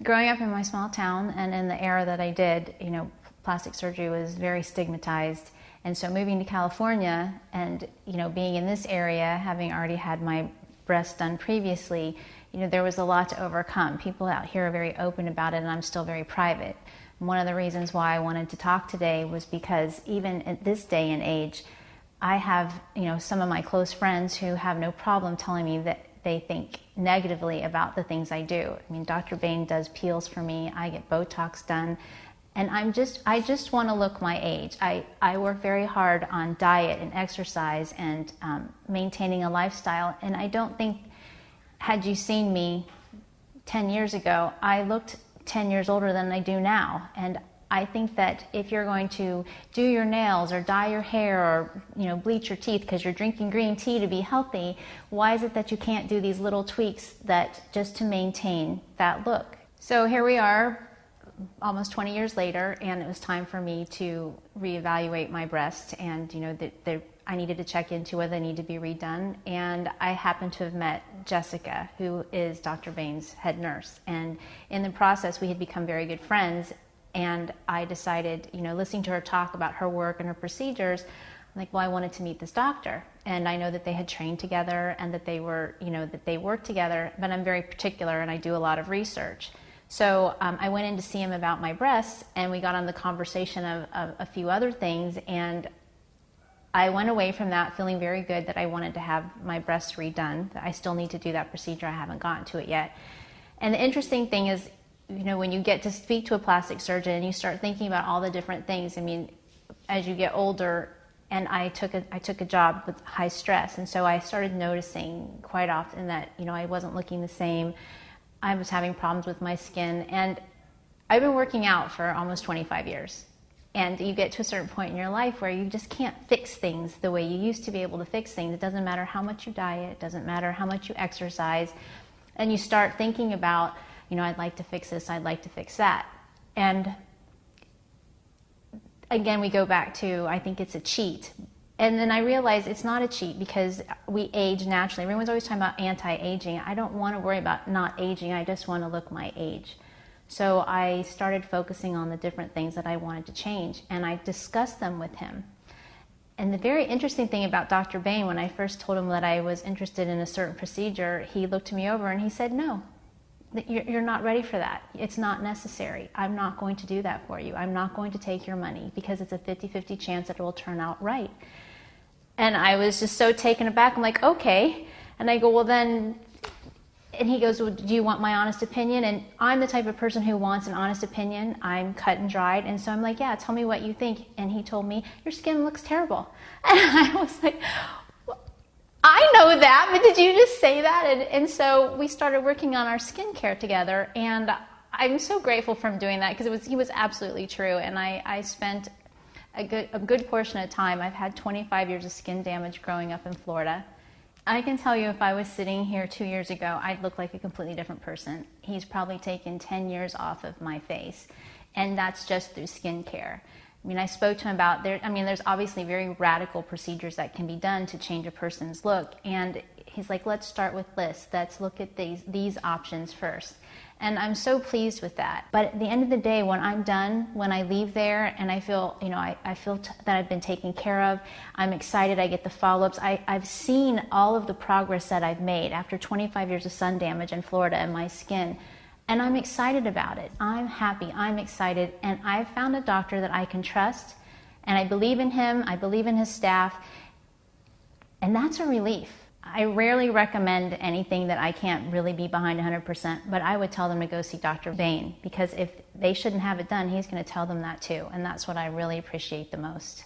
Growing up in my small town and in the era that I did, plastic surgery was very stigmatized. And so moving to California and, being in this area, having already had my breast done previously, there was a lot to overcome. People out here are very open about it, and I'm still very private. One of the reasons why I wanted to talk today was because even at this day and age, I have, some of my close friends who have no problem telling me that they think negatively about the things I do. I mean, Dr. Bain does peels for me. I get Botox done. And I just want to look my age. I work very hard on diet and exercise and maintaining a lifestyle. And I don't think, had you seen me 10 years ago, I looked 10 years older than I do now. And I think that if you're going to do your nails or dye your hair or bleach your teeth because you're drinking green tea to be healthy, why is it that you can't do these little tweaks that just to maintain that look? So here we are, almost 20 years later, and it was time for me to reevaluate my breast, and I needed to check into whether they need to be redone. And I happened to have met Jessica, who is Dr. Bain's head nurse, and in the process we had become very good friends. And I decided, listening to her talk about her work and her procedures, I'm like, well, I wanted to meet this doctor. And I know that they had trained together and that they were, that they worked together, but I'm very particular and I do a lot of research. So I went in to see him about my breasts, and we got on the conversation of a few other things, and I went away from that feeling very good that I wanted to have my breasts redone. I still need to do that procedure. I haven't gotten to it yet. And the interesting thing is, when you get to speak to a plastic surgeon and you start thinking about all the different things, I mean, as you get older, and I took a job with high stress, and so I started noticing quite often that, I wasn't looking the same. I was having problems with my skin, and I've been working out for almost 25 years. And you get to a certain point in your life where you just can't fix things the way you used to be able to fix things. It doesn't matter how much you diet, it doesn't matter how much you exercise, and you start thinking about, I'd like to fix this, I'd like to fix that. And again, we go back to, I think it's a cheat. And then I realized it's not a cheat because we age naturally. Everyone's always talking about anti-aging. I don't want to worry about not aging, I just want to look my age. So I started focusing on the different things that I wanted to change, and I discussed them with him. And the very interesting thing about Dr. Bain, when I first told him that I was interested in a certain procedure, he looked me over and he said, no. You're not ready for that. It's not necessary. I'm not going to do that for you. I'm not going to take your money because it's a 50-50 chance that it will turn out right. And I was just so taken aback. I'm like, okay. And I go, well then, and he goes, well, do you want my honest opinion? And I'm the type of person who wants an honest opinion. I'm cut and dried. And so I'm like, yeah, tell me what you think. And he told me, your skin looks terrible. And I was like, I know that, but did you just say that? And so we started working on our skincare together, and I'm so grateful for him doing that because he was absolutely true. And I spent a good portion of time. I've had 25 years of skin damage growing up in Florida. I can tell you if I was sitting here 2 years ago, I'd look like a completely different person. He's probably taken 10 years off of my face, and that's just through skincare. I mean, I spoke to him about there's obviously very radical procedures that can be done to change a person's look. And he's like, let's start with this. Let's look at these options first. And I'm so pleased with that. But at the end of the day, when I'm done, when I leave there and I feel, I feel that I've been taken care of, I'm excited, I get the follow-ups. I've seen all of the progress that I've made after 25 years of sun damage in Florida and my skin. And I'm excited about it. I'm happy, I'm excited, and I've found a doctor that I can trust, and I believe in him, I believe in his staff, and that's a relief. I rarely recommend anything that I can't really be behind 100%, but I would tell them to go see Dr. Bain, because if they shouldn't have it done, he's going to tell them that too, and that's what I really appreciate the most.